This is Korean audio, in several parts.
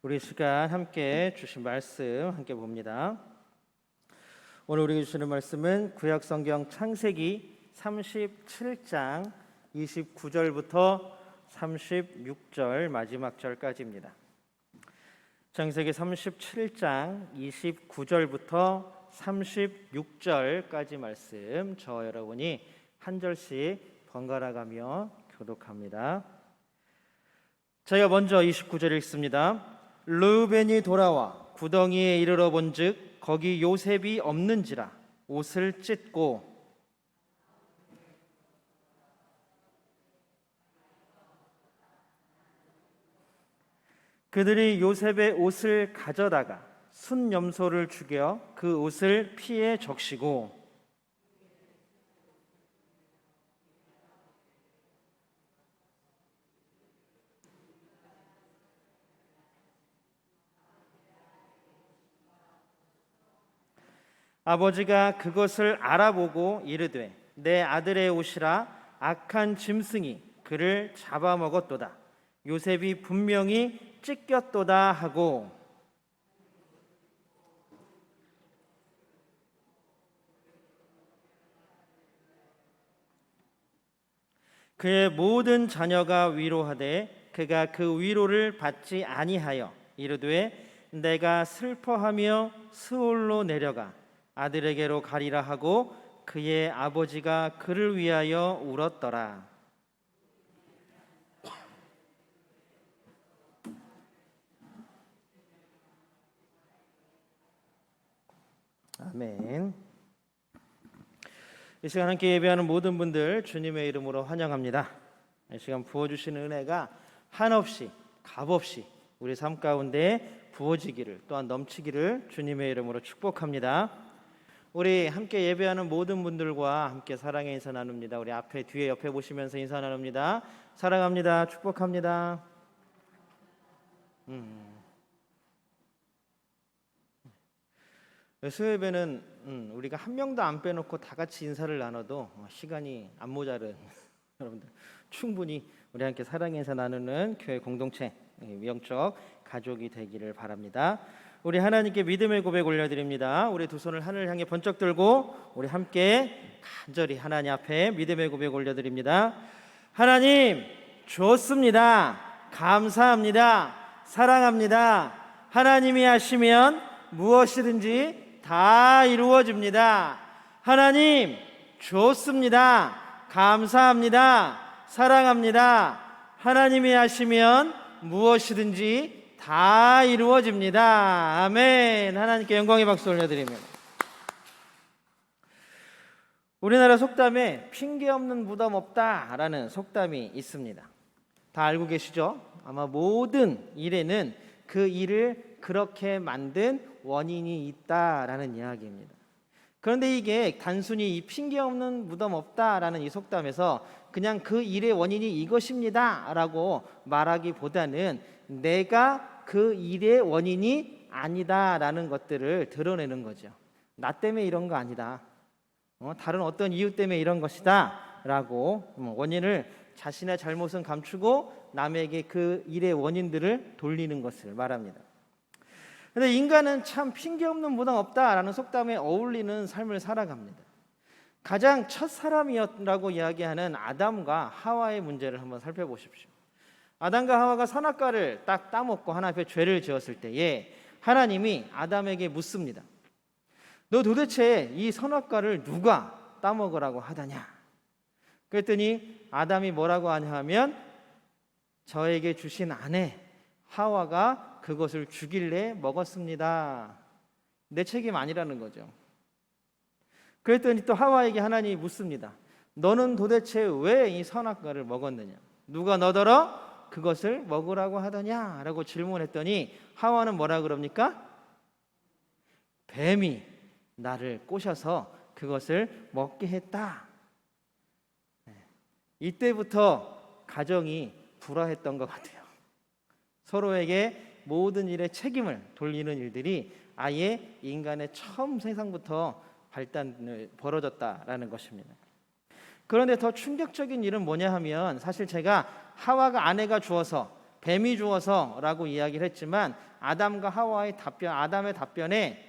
우리 시간 함께 주신 말씀 함께 봅니다. 오늘 우리에게 주시는 말씀은 구약성경 창세기 37장 29절부터 36절 마지막 절까지입니다. 창세기 37장 29절부터 36절까지 말씀 저 여러분이 한 절씩 번갈아 가며 교독합니다. 제가 먼저 29절 읽습니다. 르우벤이 돌아와 구덩이에 이르러 본즉 거기 요셉이 없는지라 옷을 찢고 그들이 요셉의 옷을 가져다가 순염소를 죽여 그 옷을 피에 적시고 아버지가 그것을 알아보고 이르되 내 아들의 옷이라 악한 짐승이 그를 잡아먹었도다. 요셉이 분명히 찢겼도다 하고 그의 모든 자녀가 위로하되 그가 그 위로를 받지 아니하여 이르되 내가 슬퍼하며 스올로 내려가 아들에게로 가리라 하고 그의 아버지가 그를 위하여 울었더라. 아멘. 이 시간 함께 예배하는 모든 분들 주님의 이름으로 환영합니다. 이 시간 부어주시는 은혜가 한없이 값없이 우리 삶 가운데 부어지기를 또한 넘치기를 주님의 이름으로 축복합니다. 우리 함께 예배하는 모든 분들과 함께 사랑의 인사 나눕니다. 우리 앞에 뒤에 옆에 보시면서 인사 나눕니다. 사랑합니다. 축복합니다. 수요예배는 우리가 한 명도 안 빼놓고 다 같이 인사를 나눠도 시간이 안 모자른 여러분들 충분히 우리 함께 사랑의 인사 나누는 교회 공동체 영적 가족이 되기를 바랍니다. 우리 하나님께 믿음의 고백 올려드립니다. 우리 두 손을 하늘을 향해 번쩍 들고 우리 함께 간절히 하나님 앞에 믿음의 고백 올려드립니다. 하나님 좋습니다. 감사합니다. 사랑합니다. 하나님이 하시면 무엇이든지 다 이루어집니다. 하나님 좋습니다. 감사합니다. 사랑합니다. 하나님이 하시면 무엇이든지 다 이루어집니다. 아멘. 하나님께 영광의 박수 올려드립니다. 우리나라 속담에 핑계 없는 무덤 없다라는 속담이 있습니다. 다 알고 계시죠? 아마 모든 일에는 그 일을 그렇게 만든 원인이 있다라는 이야기입니다. 그런데 이게 단순히 이 핑계 없는 무덤 없다라는 이 속담에서 그냥 그 일의 원인이 이것입니다라고 말하기보다는 내가 그 일의 원인이 아니다라는 것들을 드러내는 거죠. 나 때문에 이런 거 아니다. 다른 어떤 이유 때문에 이런 것이다라고 원인을 자신의 잘못은 감추고 남에게 그 일의 원인들을 돌리는 것을 말합니다. 그런데 인간은 참 핑계 없는 무덤 없다라는 속담에 어울리는 삶을 살아갑니다. 가장 첫 사람이었라고 이야기하는 아담과 하와의 문제를 한번 살펴보십시오. 아담과 하와가 선악과를 딱 따먹고 하나 앞에 죄를 지었을 때에 하나님이 아담에게 묻습니다. 너 도대체 이 선악과를 누가 따먹으라고 하더냐? 그랬더니 아담이 뭐라고 하냐 하면 저에게 주신 아내 하와가 그것을 주길래 먹었습니다. 내 책임 아니라는 거죠. 그랬더니 또 하와에게 하나님이 묻습니다. 너는 도대체 왜 이 선악과를 먹었느냐? 누가 너더러 그것을 먹으라고 하더냐? 라고 질문했더니 하와는 뭐라 그럽니까? 뱀이 나를 꼬셔서 그것을 먹게 했다. 이때부터 가정이 불화했던 것 같아요. 서로에게 모든 일에 책임을 돌리는 일들이 아예 인간의 처음 세상부터 발단을 벌어졌다라는 것입니다. 그런데 더 충격적인 일은 뭐냐 하면 사실 제가 하와가 아내가 주어서 뱀이 주어서라고 이야기를 했지만 아담과 하와의 답변, 아담의 답변에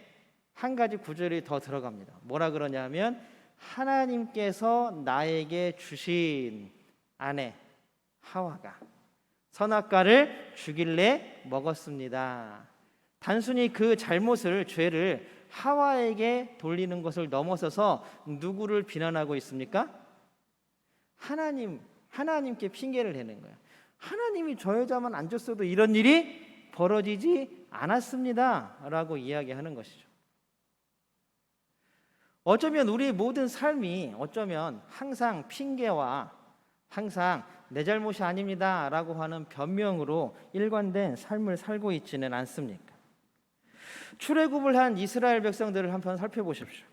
한 가지 구절이 더 들어갑니다. 뭐라 그러냐면 하나님께서 나에게 주신 아내 하와가 선악과를 주길래 먹었습니다. 단순히 그 잘못을, 죄를 하와에게 돌리는 것을 넘어서서 누구를 비난하고 있습니까? 하나님께 핑계를 대는 거예요. 하나님이 저 여자만 안 줬어도 이런 일이 벌어지지 않았습니다 라고 이야기하는 것이죠. 어쩌면 우리 모든 삶이 어쩌면 항상 핑계와 항상 내 잘못이 아닙니다 라고 하는 변명으로 일관된 삶을 살고 있지는 않습니까? 출애굽을 한 이스라엘 백성들을 한번 살펴보십시오.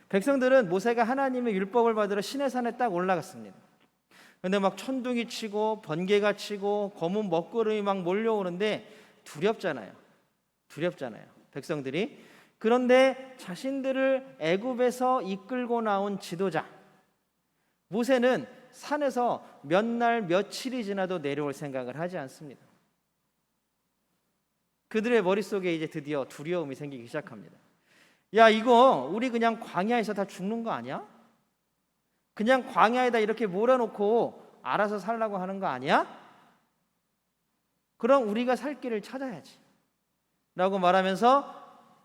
백성들은 모세가 하나님의 율법을 받으러 시내산에 딱 올라갔습니다. 근데 막 천둥이 치고 번개가 치고 검은 먹구름이 막 몰려오는데 두렵잖아요. 백성들이. 그런데 자신들을 애굽에서 이끌고 나온 지도자 모세는 산에서 몇 날 며칠이 지나도 내려올 생각을 하지 않습니다. 그들의 머릿속에 이제 드디어 두려움이 생기기 시작합니다. 야, 이거 우리 그냥 광야에서 다 죽는 거 아니야? 그냥 광야에다 이렇게 몰아놓고 알아서 살라고 하는 거 아니야? 그럼 우리가 살 길을 찾아야지 라고 말하면서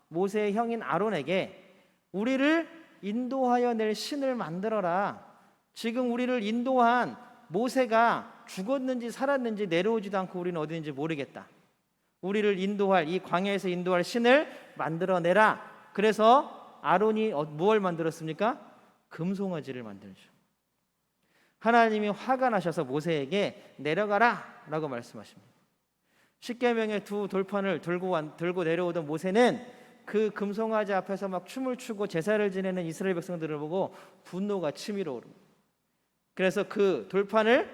모세의 형인 아론에게 우리를 인도하여 낼 신을 만들어라. 지금 우리를 인도한 모세가 죽었는지 살았는지 내려오지도 않고 우리는 어디인지 모르겠다. 우리를 인도할, 이 광야에서 인도할 신을 만들어내라. 그래서 아론이 무엇을 만들었습니까? 금송아지를 만들죠. 하나님이 화가 나셔서 모세에게 내려가라 라고 말씀하십니다. 십계명의 두 돌판을 들고 내려오던 모세는 그 금송아지 앞에서 막 춤을 추고 제사를 지내는 이스라엘 백성들을 보고 분노가 치밀어 오릅니다. 그래서 그 돌판을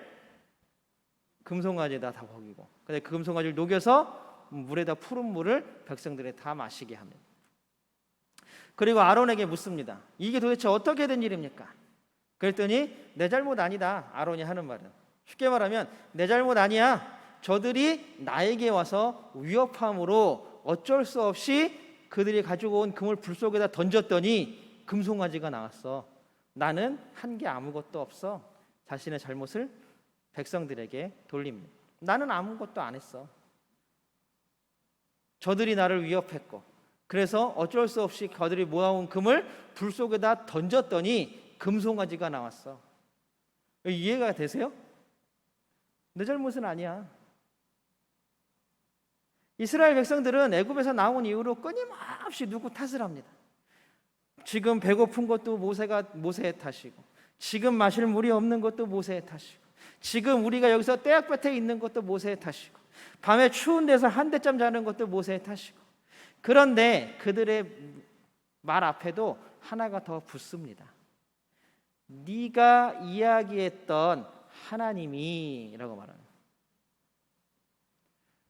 금송아지에다 다 먹이고, 근데 그 금송아지를 녹여서 물에다 푸른 물을 백성들에 다 마시게 합니다. 그리고 아론에게 묻습니다. 이게 도대체 어떻게 된 일입니까? 그랬더니 내 잘못 아니다. 아론이 하는 말은 쉽게 말하면 내 잘못 아니야. 저들이 나에게 와서 위협함으로 어쩔 수 없이 그들이 가지고 온 금을 불 속에다 던졌더니 금송아지가 나왔어. 나는 한 게 아무것도 없어. 자신의 잘못을 백성들에게 돌립니다. 나는 아무것도 안 했어. 저들이 나를 위협했고, 그래서 어쩔 수 없이 그들이 모아온 금을 불 속에다 던졌더니 금송아지가 나왔어. 이해가 되세요? 내 잘못은 아니야. 이스라엘 백성들은 애굽에서 나온 이후로 끊임없이 누구 탓을 합니다. 지금 배고픈 것도 모세의 탓이고, 지금 마실 물이 없는 것도 모세의 탓이고, 지금 우리가 여기서 떼약볕에 있는 것도 모세의 탓이고, 밤에 추운 데서 한 대잠 자는 것도 모세의 탓이고. 그런데 그들의 말 앞에도 하나가 더 붙습니다. 네가 이야기했던 하나님이라고 말합니다.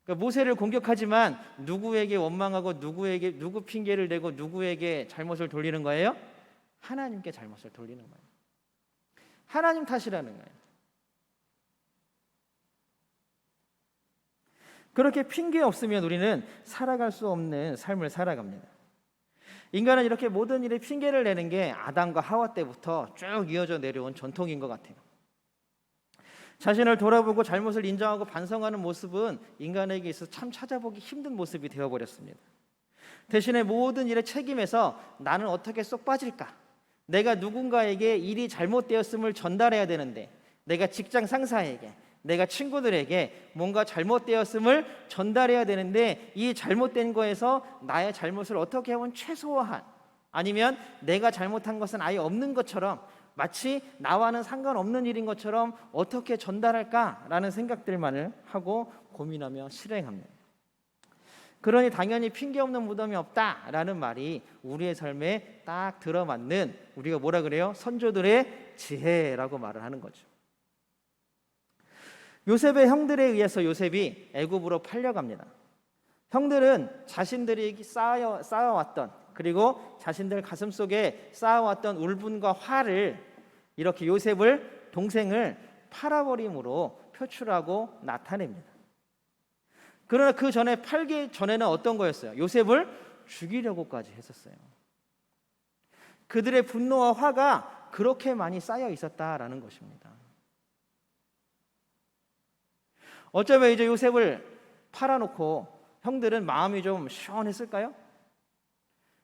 그러니까 모세를 공격하지만 누구에게 원망하고 누구 핑계를 대고 누구에게 잘못을 돌리는 거예요? 하나님께 잘못을 돌리는 거예요. 하나님 탓이라는 거예요. 그렇게 핑계 없으면 우리는 살아갈 수 없는 삶을 살아갑니다. 인간은 이렇게 모든 일에 핑계를 내는 게 아담과 하와 때부터 쭉 이어져 내려온 전통인 것 같아요. 자신을 돌아보고 잘못을 인정하고 반성하는 모습은 인간에게 있어서 참 찾아보기 힘든 모습이 되어버렸습니다. 대신에 모든 일의 책임에서 나는 어떻게 쏙 빠질까? 내가 누군가에게 일이 잘못되었음을 전달해야 되는데, 내가 직장 상사에게, 내가 친구들에게 뭔가 잘못되었음을 전달해야 되는데, 이 잘못된 거에서 나의 잘못을 어떻게 하면 최소화한, 아니면 내가 잘못한 것은 아예 없는 것처럼, 마치 나와는 상관없는 일인 것처럼 어떻게 전달할까라는 생각들만을 하고 고민하며 실행합니다. 그러니 당연히 핑계 없는 무덤이 없다라는 말이 우리의 삶에 딱 들어맞는, 우리가 뭐라 그래요? 선조들의 지혜라고 말을 하는 거죠. 요셉의 형들에 의해서 요셉이 애굽으로 팔려갑니다. 형들은 자신들이 쌓아왔던, 그리고 자신들 가슴속에 쌓아왔던 울분과 화를 이렇게 동생을 팔아버림으로 표출하고 나타냅니다. 그러나 그 전에 팔기 전에는 어떤 거였어요? 요셉을 죽이려고까지 했었어요. 그들의 분노와 화가 그렇게 많이 쌓여 있었다라는 것입니다. 어쩌면 이제 요셉을 팔아놓고 형들은 마음이 좀 시원했을까요?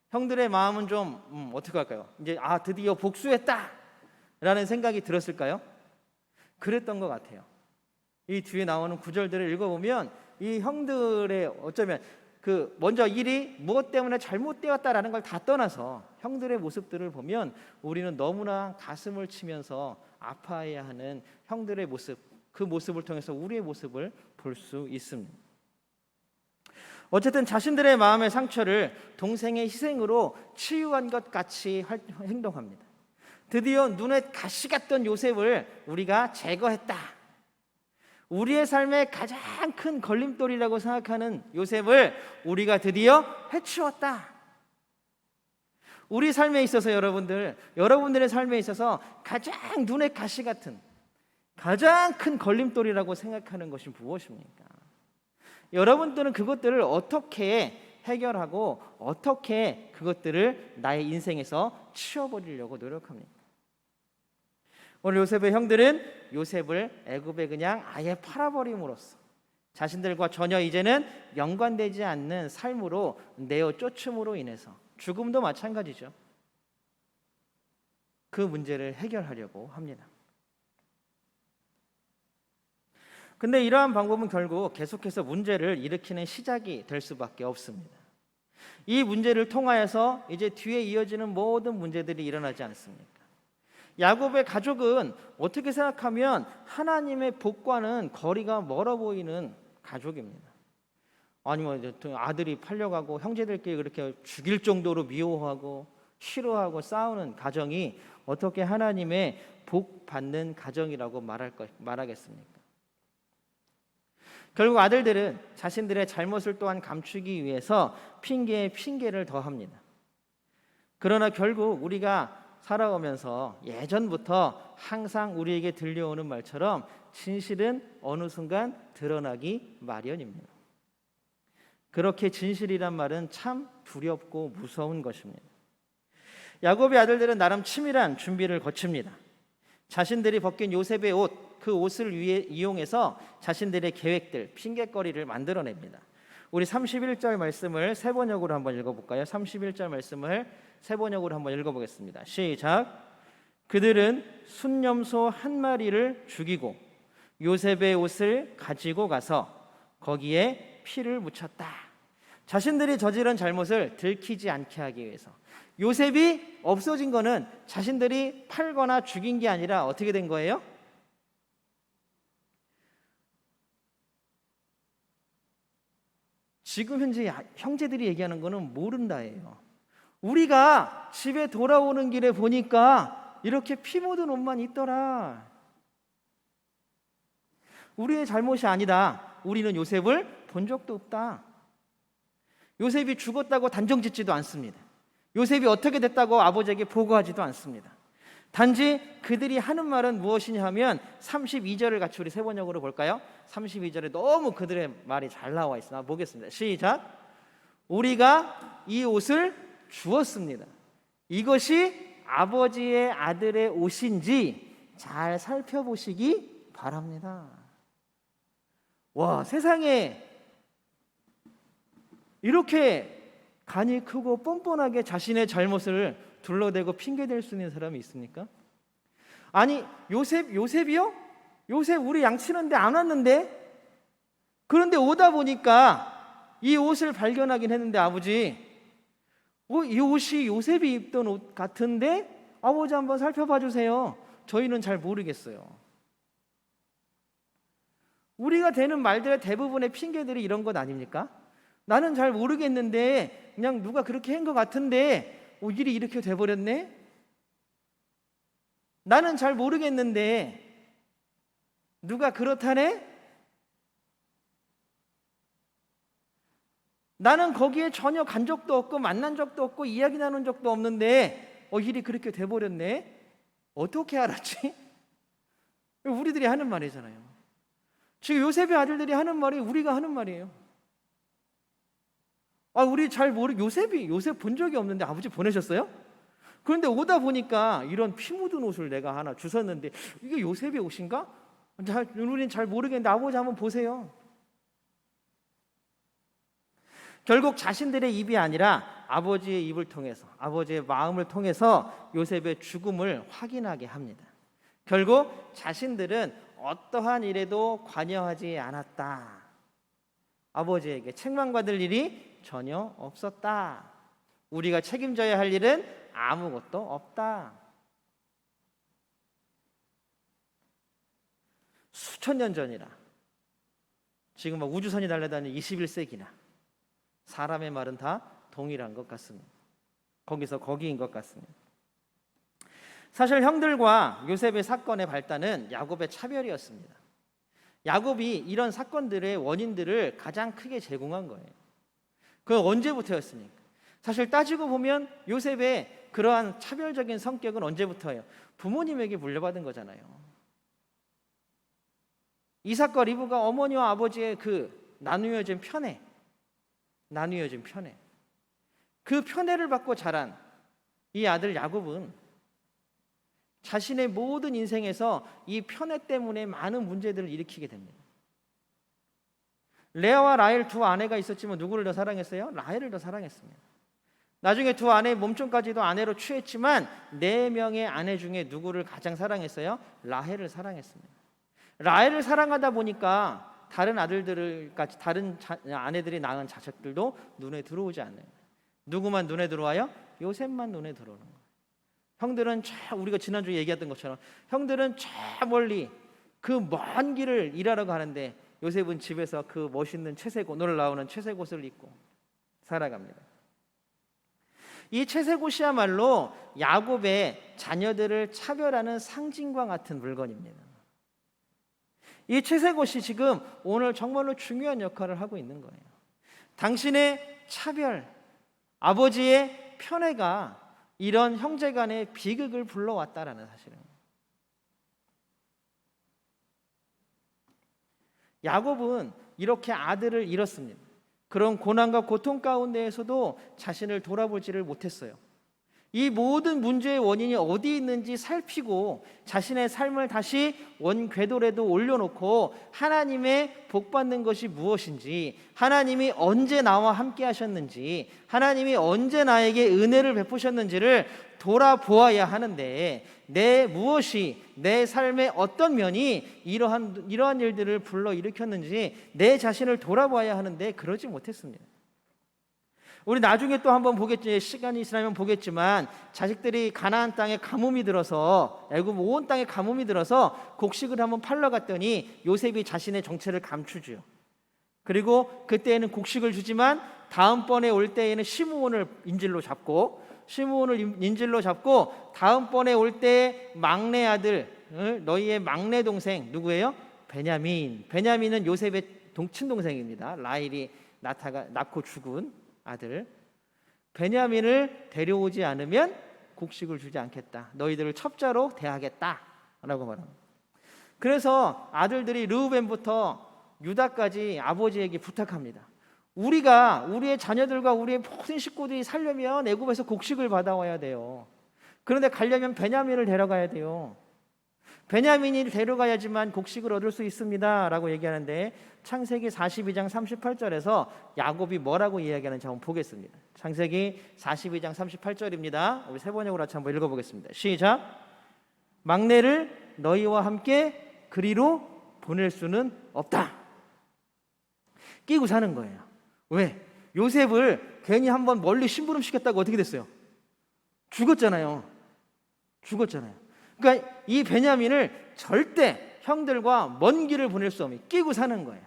형들의 마음은 좀 어떻게 할까요? 이제 드디어 복수했다 라는 생각이 들었을까요? 그랬던 것 같아요. 이 뒤에 나오는 구절들을 읽어보면 이 형들의 어쩌면 그 먼저 일이 무엇 때문에 잘못되었다라는 걸 다 떠나서 형들의 모습들을 보면 우리는 너무나 가슴을 치면서 아파해야 하는 형들의 모습, 그 모습을 통해서 우리의 모습을 볼 수 있습니다. 어쨌든 자신들의 마음의 상처를 동생의 희생으로 치유한 것 같이 행동합니다. 드디어 눈에 가시 같던 요셉을 우리가 제거했다. 우리의 삶의 가장 큰 걸림돌이라고 생각하는 요셉을 우리가 드디어 해치웠다. 우리 삶에 있어서 여러분들의 삶에 있어서 가장 눈에 가시 같은 가장 큰 걸림돌이라고 생각하는 것이 무엇입니까? 여러분들은 그것들을 어떻게 해결하고 어떻게 그것들을 나의 인생에서 치워버리려고 노력합니까? 오늘 요셉의 형들은 요셉을 애굽에 그냥 아예 팔아버림으로써 자신들과 전혀 이제는 연관되지 않는 삶으로 내어 쫓음으로 인해서 죽음도 마찬가지죠. 그 문제를 해결하려고 합니다. 근데 이러한 방법은 결국 계속해서 문제를 일으키는 시작이 될 수밖에 없습니다. 이 문제를 통하여서 이제 뒤에 이어지는 모든 문제들이 일어나지 않습니까? 야곱의 가족은 어떻게 생각하면 하나님의 복과는 거리가 멀어 보이는 가족입니다. 아니면 아들이 팔려가고 형제들끼리 그렇게 죽일 정도로 미워하고 싫어하고 싸우는 가정이 어떻게 하나님의 복 받는 가정이라고 말하겠습니까? 결국 아들들은 자신들의 잘못을 또한 감추기 위해서 핑계에 핑계를 더합니다. 그러나 결국 우리가 살아오면서 예전부터 항상 우리에게 들려오는 말처럼 진실은 어느 순간 드러나기 마련입니다. 그렇게 진실이란 말은 참 두렵고 무서운 것입니다. 야곱의 아들들은 나름 치밀한 준비를 거칩니다. 자신들이 벗긴 요셉의 옷, 그 옷을 이용해서 자신들의 계획들, 핑계거리를 만들어냅니다. 우리 31절 말씀을 세 번역으로 한번 읽어볼까요? 31절 말씀을 세 번역으로 한번 읽어보겠습니다. 시작. 그들은 순념소 한 마리를 죽이고 요셉의 옷을 가지고 가서 거기에 피를 묻혔다. 자신들이 저지른 잘못을 들키지 않게 하기 위해서. 요셉이 없어진 거는 자신들이 팔거나 죽인 게 아니라 어떻게 된 거예요? 지금 현재 형제들이 얘기하는 거는 모른다예요. 우리가 집에 돌아오는 길에 보니까 이렇게 피 묻은 옷만 있더라. 우리의 잘못이 아니다. 우리는 요셉을 본 적도 없다. 요셉이 죽었다고 단정짓지도 않습니다. 요셉이 어떻게 됐다고 아버지에게 보고하지도 않습니다. 단지 그들이 하는 말은 무엇이냐 하면 32절을 같이 우리 세 번역으로 볼까요? 32절에 너무 그들의 말이 잘 나와 있으나 보겠습니다. 시작. 우리가 이 옷을 주었습니다. 이것이 아버지의 아들의 옷인지 잘 살펴보시기 바랍니다. 와, 세상에 이렇게 간이 크고 뻔뻔하게 자신의 잘못을 둘러대고 핑계댈 수 있는 사람이 있습니까? 아니, 요셉이요? 요셉 우리 양치는데 안 왔는데? 그런데 오다 보니까 이 옷을 발견하긴 했는데 아버지, 이 옷이 요셉이 입던 옷 같은데 아버지 한번 살펴봐 주세요. 저희는 잘 모르겠어요. 우리가 대는 말들의 대부분의 핑계들이 이런 것 아닙니까? 나는 잘 모르겠는데 그냥 누가 그렇게 한 것 같은데 일이 이렇게 돼버렸네? 나는 잘 모르겠는데 누가 그렇다네? 나는 거기에 전혀 간 적도 없고 만난 적도 없고 이야기 나눈 적도 없는데 일이 그렇게 돼버렸네? 어떻게 알았지? 우리들이 하는 말이잖아요. 지금 요셉의 아들들이 하는 말이 우리가 하는 말이에요. 우리 잘 요셉 본 적이 없는데 아버지 보내셨어요? 그런데 오다 보니까 이런 피 묻은 옷을 내가 하나 주웠는데 이게 요셉의 옷인가? 우리는 잘 모르겠는데 아버지 한번 보세요. 결국 자신들의 입이 아니라 아버지의 입을 통해서, 아버지의 마음을 통해서 요셉의 죽음을 확인하게 합니다. 결국 자신들은 어떠한 일에도 관여하지 않았다. 아버지에게 책망받을 일이 전혀 없었다. 우리가 책임져야 할 일은 아무것도 없다. 수천 년 전이라, 지금 막 우주선이 날아다니는 21세기나 사람의 말은 다 동일한 것 같습니다. 거기서 거기인 것 같습니다. 사실 형들과 요셉의 사건의 발단은 야곱의 차별이었습니다. 야곱이 이런 사건들의 원인들을 가장 크게 제공한 거예요. 그건 언제부터였습니까? 사실 따지고 보면 요셉의 그러한 차별적인 성격은 언제부터예요? 부모님에게 물려받은 거잖아요. 이삭과 리브가 어머니와 아버지의 그 나누어진 편애, 그 편애를 받고 자란 이 아들 야곱은 자신의 모든 인생에서 이 편애 때문에 많은 문제들을 일으키게 됩니다. 레아와 라헬 두 아내가 있었지만 누구를 더 사랑했어요? 라헬을 더 사랑했습니다. 나중에 두 아내의 몸종까지도 아내로 취했지만 4명의 아내 중에 누구를 가장 사랑했어요? 라헬을 사랑했습니다. 라헬을 사랑하다 보니까 다른 아내들이 낳은 자식들도 눈에 들어오지 않아요. 누구만 눈에 들어와요? 요셉만 눈에 들어오는 거예요. 형들은 우리가 지난주에 얘기했던 것처럼 형들은 저 멀리 그 먼 길을 일하러 가는데 요셉은 집에서 그 멋있는 채색 오늘 나오는 채색 옷을 입고 살아갑니다. 이 채색 옷이야말로 야곱의 자녀들을 차별하는 상징과 같은 물건입니다. 이 채색 옷이 지금 오늘 정말로 중요한 역할을 하고 있는 거예요. 당신의 차별, 아버지의 편애가 이런 형제간의 비극을 불러왔다라는 사실은. 야곱은 이렇게 아들을 잃었습니다. 그런 고난과 고통 가운데에서도 자신을 돌아보지를 못했어요. 이 모든 문제의 원인이 어디 있는지 살피고 자신의 삶을 다시 원궤도에도 올려놓고 하나님의 복받는 것이 무엇인지, 하나님이 언제 나와 함께 하셨는지, 하나님이 언제 나에게 은혜를 베푸셨는지를 돌아보아야 하는데 내 삶의 어떤 면이 이러한 일들을 불러일으켰는지 내 자신을 돌아봐야 하는데 그러지 못했습니다. 우리 나중에 또 한번 보겠지, 시간이 지나면 보겠지만 자식들이 가나안 땅에 가뭄이 들어서, 애굽 온 땅에 가뭄이 들어서 곡식을 한번 팔러 갔더니 요셉이 자신의 정체를 감추죠. 그리고 그때에는 곡식을 주지만 다음번에 올 때에는 시므온을 인질로 잡고 다음번에 올 때 막내 아들, 너희의 막내 동생 누구예요? 베냐민은 요셉의 친동생입니다. 라헬이 낳고 죽은 아들 베냐민을 데려오지 않으면 곡식을 주지 않겠다. 너희들을 첩자로 대하겠다라고 말합니다. 그래서 아들들이 르우벤부터 유다까지 아버지에게 부탁합니다. 우리의 자녀들과 우리의 모든 식구들이 살려면 애굽에서 곡식을 받아와야 돼요. 그런데 가려면 베냐민을 데려가야 돼요. 베냐민이 데려가야지만 곡식을 얻을 수 있습니다 라고 얘기하는데 창세기 42장 38절에서 야곱이 뭐라고 이야기하는지 한번 보겠습니다. 창세기 42장 38절입니다. 우리 세 번역으로 같이 한번 읽어보겠습니다. 시작. 막내를 너희와 함께 그리로 보낼 수는 없다. 끼고 사는 거예요. 왜? 요셉을 괜히 한번 멀리 심부름시켰다고 어떻게 됐어요? 죽었잖아요. 그러니까 이 베냐민을 절대 형들과 먼 길을 보낼 수 없는, 끼고 사는 거예요.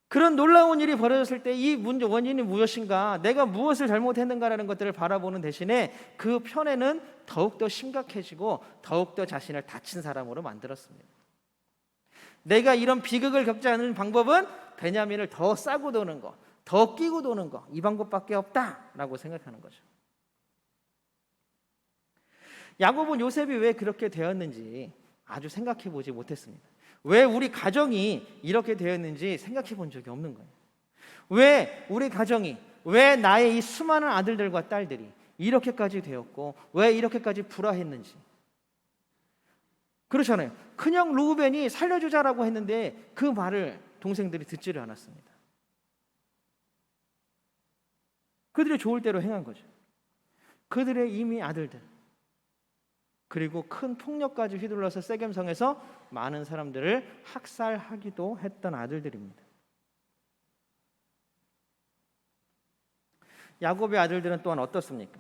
그런 놀라운 일이 벌어졌을 때 이 원인이 무엇인가, 내가 무엇을 잘못했는가라는 것들을 바라보는 대신에 그 편애는 더욱더 심각해지고 더욱더 자신을 다친 사람으로 만들었습니다. 내가 이런 비극을 겪지 않는 방법은 베냐민을 더 싸고 도는 거, 더 끼고 도는 거, 이 방법밖에 없다라고 생각하는 거죠. 야곱은 요셉이 왜 그렇게 되었는지 아주 생각해 보지 못했습니다. 왜 우리 가정이 이렇게 되었는지 생각해 본 적이 없는 거예요. 왜 우리 가정이, 왜 나의 이 수많은 아들들과 딸들이 이렇게까지 되었고 왜 이렇게까지 불화했는지. 그렇잖아요. 그냥 르우벤이 살려주자라고 했는데 그 말을 동생들이 듣지를 않았습니다. 그들이 좋을 대로 행한 거죠. 그들의 이미 아들들, 그리고 큰 폭력까지 휘둘러서 세겜성에서 많은 사람들을 학살하기도 했던 아들들입니다. 야곱의 아들들은 또한 어떻습니까?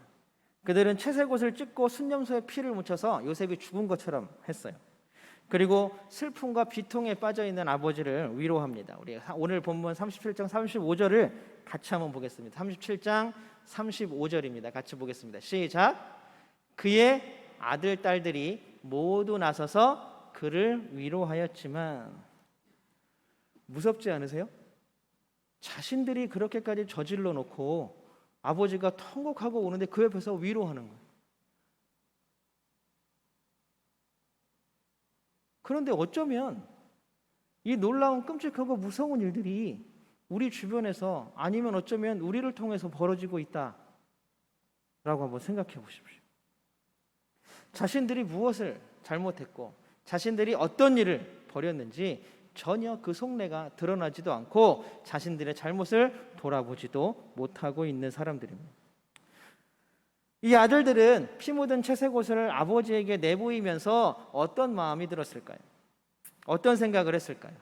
그들은 채색옷을 찢고 순념소에 피를 묻혀서 요셉이 죽은 것처럼 했어요. 그리고 슬픔과 비통에 빠져있는 아버지를 위로합니다. 우리 오늘 본문 37장 35절을 같이 한번 보겠습니다. 37장 35절입니다. 같이 보겠습니다. 시작. 그의 아들 딸들이 모두 나서서 그를 위로하였지만. 무섭지 않으세요? 자신들이 그렇게까지 저질러 놓고 아버지가 통곡하고 오는데 그 옆에서 위로하는 거예요. 그런데 어쩌면 이 놀라운 끔찍하고 무서운 일들이 우리 주변에서, 아니면 어쩌면 우리를 통해서 벌어지고 있다라고 한번 생각해 보십시오. 자신들이 무엇을 잘못했고 자신들이 어떤 일을 벌였는지 전혀 그 속내가 드러나지도 않고 자신들의 잘못을 돌아보지도 못하고 있는 사람들입니다. 이 아들들은 피 묻은 채색옷을 아버지에게 내보이면서 어떤 마음이 들었을까요? 어떤 생각을 했을까요?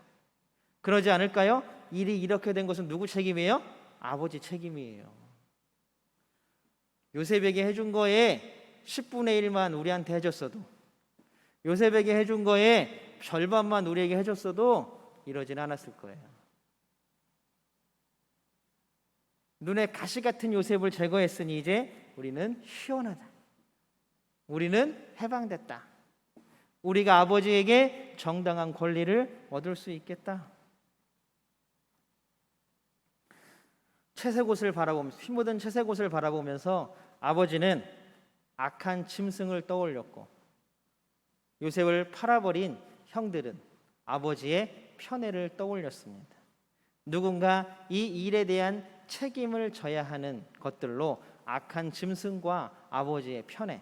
그러지 않을까요? 일이 이렇게 된 것은 누구 책임이에요? 아버지 책임이에요. 요셉에게 해준 거에 10분의 1만 우리한테 해줬어도, 요셉에게 해준 거에 절반만 우리에게 해줬어도 이러진 않았을 거예요. 눈에 가시 같은 요셉을 제거했으니 이제 우리는 시원하다. 우리는 해방됐다. 우리가 아버지에게 정당한 권리를 얻을 수 있겠다. 채색옷을 바라보면서, 피 묻은 채색옷을 바라보면서 아버지는 악한 짐승을 떠올렸고, 요셉을 팔아버린 형들은 아버지의 편애를 떠올렸습니다. 누군가 이 일에 대한 책임을 져야 하는 것들로 악한 짐승과 아버지의 편애,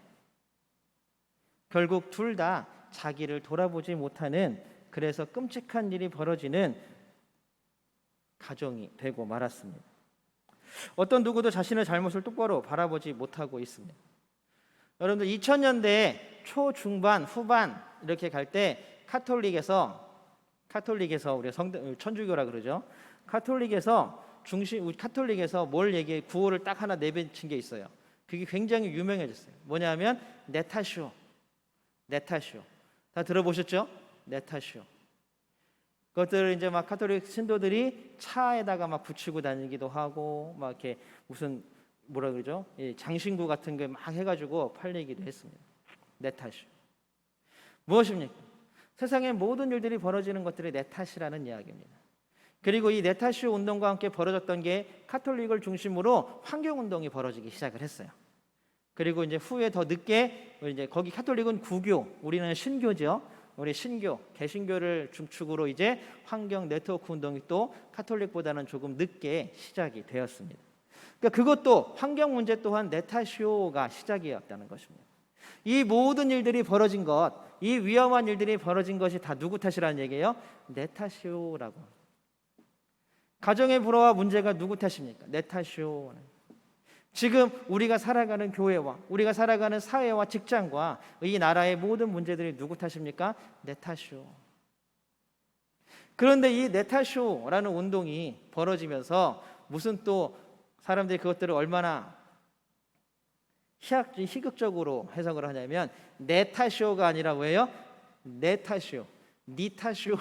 결국 둘 다 자기를 돌아보지 못하는, 그래서 끔찍한 일이 벌어지는 가정이 되고 말았습니다. 어떤 누구도 자신의 잘못을 똑바로 바라보지 못하고 있습니다. 여러분들 2000년대 초중반 후반 이렇게 갈 때 카톨릭에서 우리 천주교라 그러죠. 카톨릭에서 뭘 얘기해, 구호를 딱 하나 내뱉은 게 있어요. 그게 굉장히 유명해졌어요. 뭐냐면 내 탓이오. 다 들어보셨죠? 내 탓이오. 그것들을 이제 막 카톨릭 신도들이 차에다가 막 붙이고 다니기도 하고, 막 이렇게 무슨 뭐라 그러죠? 장신구 같은 게 막 해가지고 팔리기도 했습니다. 내 탓이오. 무엇입니까? 세상의 모든 일들이 벌어지는 것들이 내 탓이라는 이야기입니다. 그리고 이 내 탓이오 운동과 함께 벌어졌던 게 카톨릭을 중심으로 환경운동이 벌어지기 시작을 했어요. 그리고 이제 후에 더 늦게, 이제 거기 카톨릭은 구교, 우리는 신교죠. 우리 신교, 개신교를 중축으로 이제 환경 네트워크 운동이 또 카톨릭보다는 조금 늦게 시작이 되었습니다. 그러니까 그것도, 환경 문제 또한 내 탓이오가 시작이었다는 것입니다. 이 모든 일들이 벌어진 것, 이 위험한 일들이 벌어진 것이 다 누구 탓이라는 얘기예요? 내 탓이오라고. 가정의 불화와 문제가 누구 탓입니까? 내 탓이오. 지금 우리가 살아가는 교회와 우리가 살아가는 사회와 직장과 이 나라의 모든 문제들이 누구 탓입니까? 내 탓이오. 그런데 이 내 탓이오라는 운동이 벌어지면서 무슨 또 사람들이 그것들을 얼마나 희극적으로 해석을 하냐면, 내 탓이오가 아니라 왜요? 내 탓이오, 네 탓이오.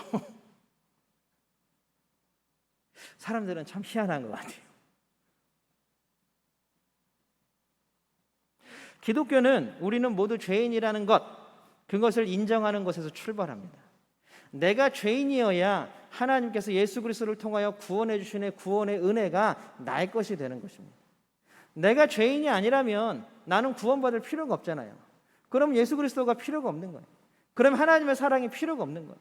사람들은 참 희한한 것 같아요. 기독교는 우리는 모두 죄인이라는 것, 그것을 인정하는 것에서 출발합니다. 내가 죄인이어야 하나님께서 예수 그리스도를 통하여 구원해 주시는 구원의 은혜가 나의 것이 되는 것입니다. 내가 죄인이 아니라면 나는 구원받을 필요가 없잖아요. 그럼 예수 그리스도가 필요가 없는 거예요. 그럼 하나님의 사랑이 필요가 없는 거예요.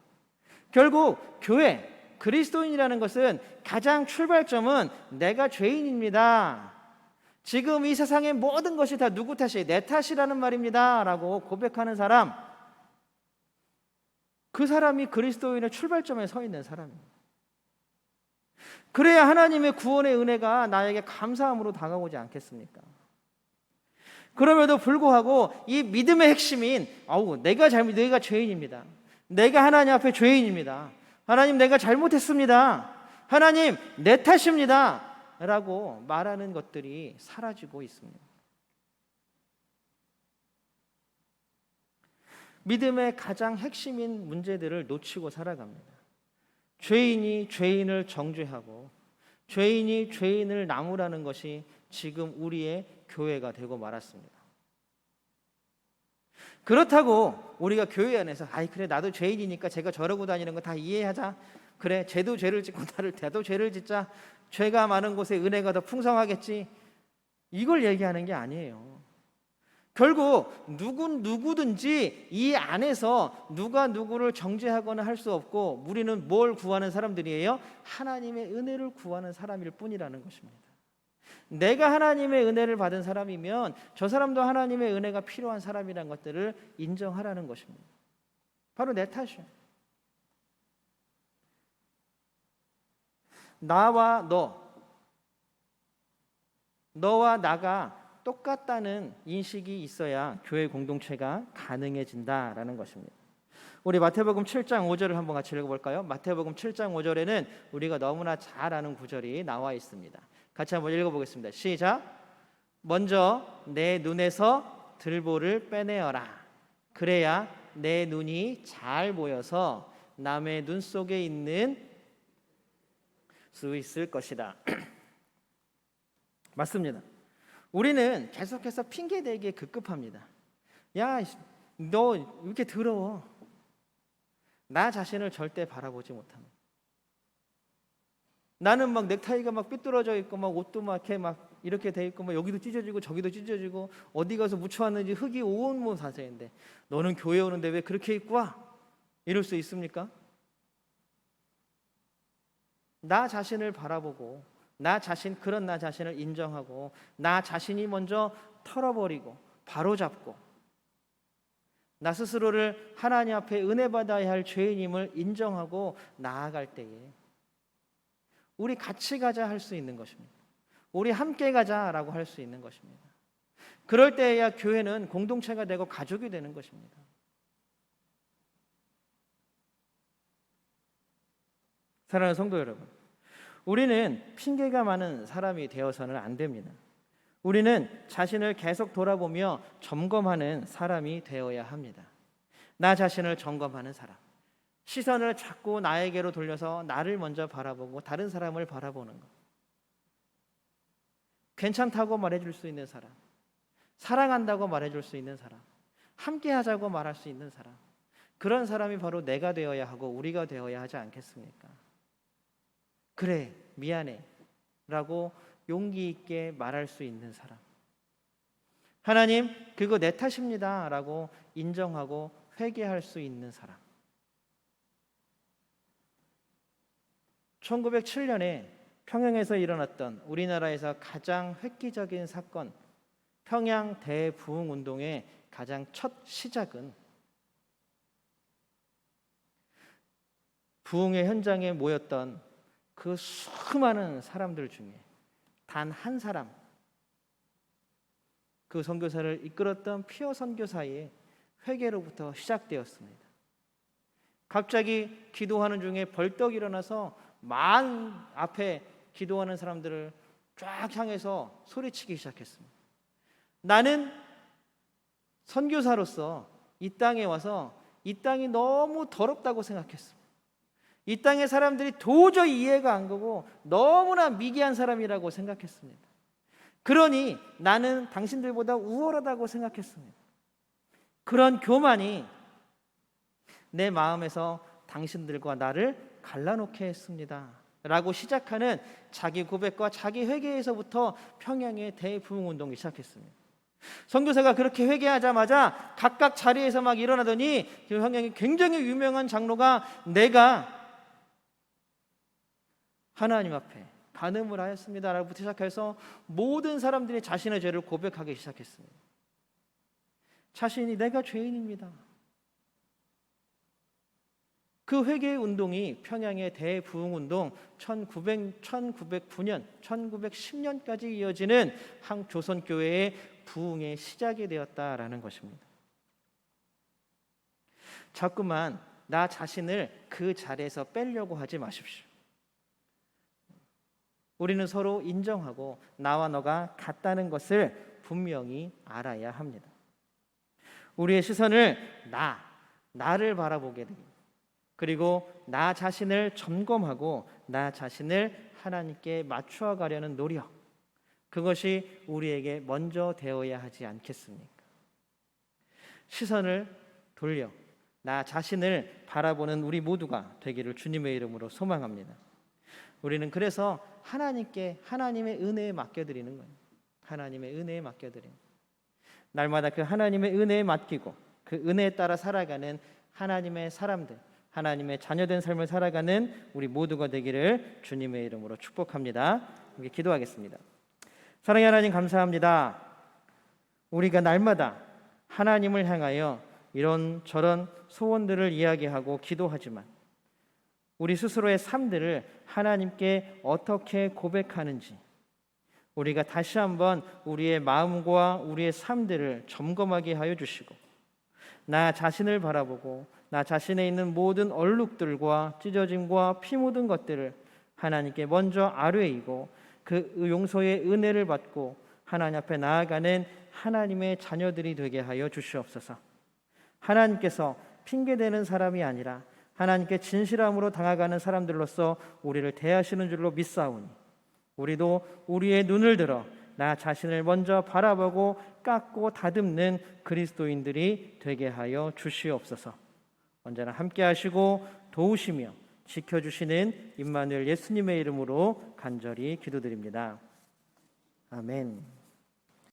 결국 교회, 그리스도인이라는 것은 가장 출발점은 내가 죄인입니다. 지금 이 세상의 모든 것이 다 누구 탓이에요? 내 탓이라는 말입니다. 라고 고백하는 사람, 그 사람이 그리스도인의 출발점에 서 있는 사람입니다. 그래야 하나님의 구원의 은혜가 나에게 감사함으로 다가오지 않겠습니까? 그럼에도 불구하고 이 믿음의 핵심인 내가 죄인입니다. 내가 하나님 앞에 죄인입니다. 하나님, 내가 잘못했습니다. 하나님, 내 탓입니다. 라고 말하는 것들이 사라지고 있습니다. 믿음의 가장 핵심인 문제들을 놓치고 살아갑니다. 죄인이 죄인을 정죄하고 죄인이 죄인을 나무라는 것이 지금 우리의 교회가 되고 말았습니다. 그렇다고 우리가 교회 안에서 그래 나도 죄인이니까 제가 저러고 다니는 거 다 이해하자. 그래 쟤도 죄를 짓고 나도 죄를 짓자. 죄가 많은 곳에 은혜가 더 풍성하겠지. 이걸 얘기하는 게 아니에요. 결국 누구든지 이 안에서 누가 누구를 정죄하거나 할 수 없고 우리는 뭘 구하는 사람들이에요? 하나님의 은혜를 구하는 사람일 뿐이라는 것입니다. 내가 하나님의 은혜를 받은 사람이면 저 사람도 하나님의 은혜가 필요한 사람이라는 것들을 인정하라는 것입니다. 바로 내 탓이에요. 나와 너와 나가 똑같다는 인식이 있어야 교회 공동체가 가능해진다라는 것입니다. 우리 마태복음 7장 5절을 한번 같이 읽어볼까요? 마태복음 7장 5절에는 우리가 너무나 잘 아는 구절이 나와 있습니다. 같이 한번 읽어보겠습니다. 시작. 먼저 내 눈에서 들보를 빼내어라. 그래야 내 눈이 잘 보여서 남의 눈 속에 있는 수 있을 것이다. 맞습니다. 우리는 계속해서 핑계대기에 급급합니다. 야, 너 이렇게 더러워. 나 자신을 절대 바라보지 못합니다. 나는 막 넥타이가 막 삐뚤어져 있고 막 옷도 막 이렇게 돼 있고 막 여기도 찢어지고 저기도 찢어지고 어디 가서 묻혀왔는지 흙이 온몸 사세인데 너는 교회 오는데 왜 그렇게 입고 와? 이럴 수 있습니까? 나 자신을 바라보고 나 자신을 인정하고 나 자신이 먼저 털어버리고 바로잡고 나 스스로를 하나님 앞에 은혜 받아야 할 죄인임을 인정하고 나아갈 때에 우리 같이 가자 할 수 있는 것입니다. 우리 함께 가자라고 할 수 있는 것입니다. 그럴 때에야 교회는 공동체가 되고 가족이 되는 것입니다. 사랑하는 성도 여러분, 우리는 핑계가 많은 사람이 되어서는 안 됩니다. 우리는 자신을 계속 돌아보며 점검하는 사람이 되어야 합니다. 나 자신을 점검하는 사람. 시선을 자꾸 나에게로 돌려서 나를 먼저 바라보고 다른 사람을 바라보는 것. 괜찮다고 말해줄 수 있는 사람, 사랑한다고 말해줄 수 있는 사람, 함께하자고 말할 수 있는 사람, 그런 사람이 바로 내가 되어야 하고 우리가 되어야 하지 않겠습니까? 그래, 미안해 라고 용기 있게 말할 수 있는 사람, 하나님 그거 내 탓입니다 라고 인정하고 회개할 수 있는 사람. 1907년에 평양에서 일어났던 우리나라에서 가장 획기적인 사건, 평양 대부흥운동의 가장 첫 시작은 부흥의 현장에 모였던 그 수많은 사람들 중에 단 한 사람, 그 선교사를 이끌었던 피어 선교사의 회개로부터 시작되었습니다. 갑자기 기도하는 중에 벌떡 일어나서 만 앞에 기도하는 사람들을 쫙 향해서 소리치기 시작했습니다. 나는 선교사로서 이 땅에 와서 이 땅이 너무 더럽다고 생각했습니다. 이 땅의 사람들이 도저히 이해가 안 가고 너무나 미개한 사람이라고 생각했습니다. 그러니 나는 당신들보다 우월하다고 생각했습니다. 그런 교만이 내 마음에서 당신들과 나를 갈라놓게 했습니다 라고 시작하는 자기 고백과 자기 회개에서부터 평양의 대부흥운동이 시작했습니다. 선교사가 그렇게 회개하자마자 각각 자리에서 막 일어나더니 평양의 굉장히 유명한 장로가 내가 하나님 앞에 간음을 하였습니다라고부터 시작해서 모든 사람들이 자신의 죄를 고백하기 시작했습니다. 자신이 내가 죄인입니다. 그 회개의 운동이 평양의 대부흥운동 1909년, 1910년까지 이어지는 한조선교회의 부흥의 시작이 되었다라는 것입니다. 자꾸만 나 자신을 그 자리에서 빼려고 하지 마십시오. 우리는 서로 인정하고 나와 너가 같다는 것을 분명히 알아야 합니다. 우리의 시선을 나를 바라보게 됩니다. 그리고 나 자신을 점검하고 나 자신을 하나님께 맞추어 가려는 노력, 그것이 우리에게 먼저 되어야 하지 않겠습니까? 시선을 돌려 나 자신을 바라보는 우리 모두가 되기를 주님의 이름으로 소망합니다. 우리는 그래서 하나님께 하나님의 은혜에 맡겨드리는 거예요. 하나님의 은혜에 맡겨드리는 거예요. 날마다 그 하나님의 은혜에 맡기고 그 은혜에 따라 살아가는 하나님의 사람들, 하나님의 자녀된 삶을 살아가는 우리 모두가 되기를 주님의 이름으로 축복합니다. 함께 기도하겠습니다. 사랑의 하나님, 감사합니다. 우리가 날마다 하나님을 향하여 이런저런 소원들을 이야기하고 기도하지만 우리 스스로의 삶들을 하나님께 어떻게 고백하는지 우리가 다시 한번 우리의 마음과 우리의 삶들을 점검하게 하여 주시고 나 자신을 바라보고 나 자신에 있는 모든 얼룩들과 찢어짐과 피 묻은 것들을 하나님께 먼저 아뢰이고 그 용서의 은혜를 받고 하나님 앞에 나아가는 하나님의 자녀들이 되게 하여 주시옵소서. 하나님께서 핑계대는 사람이 아니라 하나님께 진실함으로 당하가는 사람들로서 우리를 대하시는 줄로 믿사오니 우리도 우리의 눈을 들어 나 자신을 먼저 바라보고 깎고 다듬는 그리스도인들이 되게 하여 주시옵소서. 언제나 함께 하시고 도우시며 지켜주시는 임마누엘 예수님의 이름으로 간절히 기도드립니다. 아멘.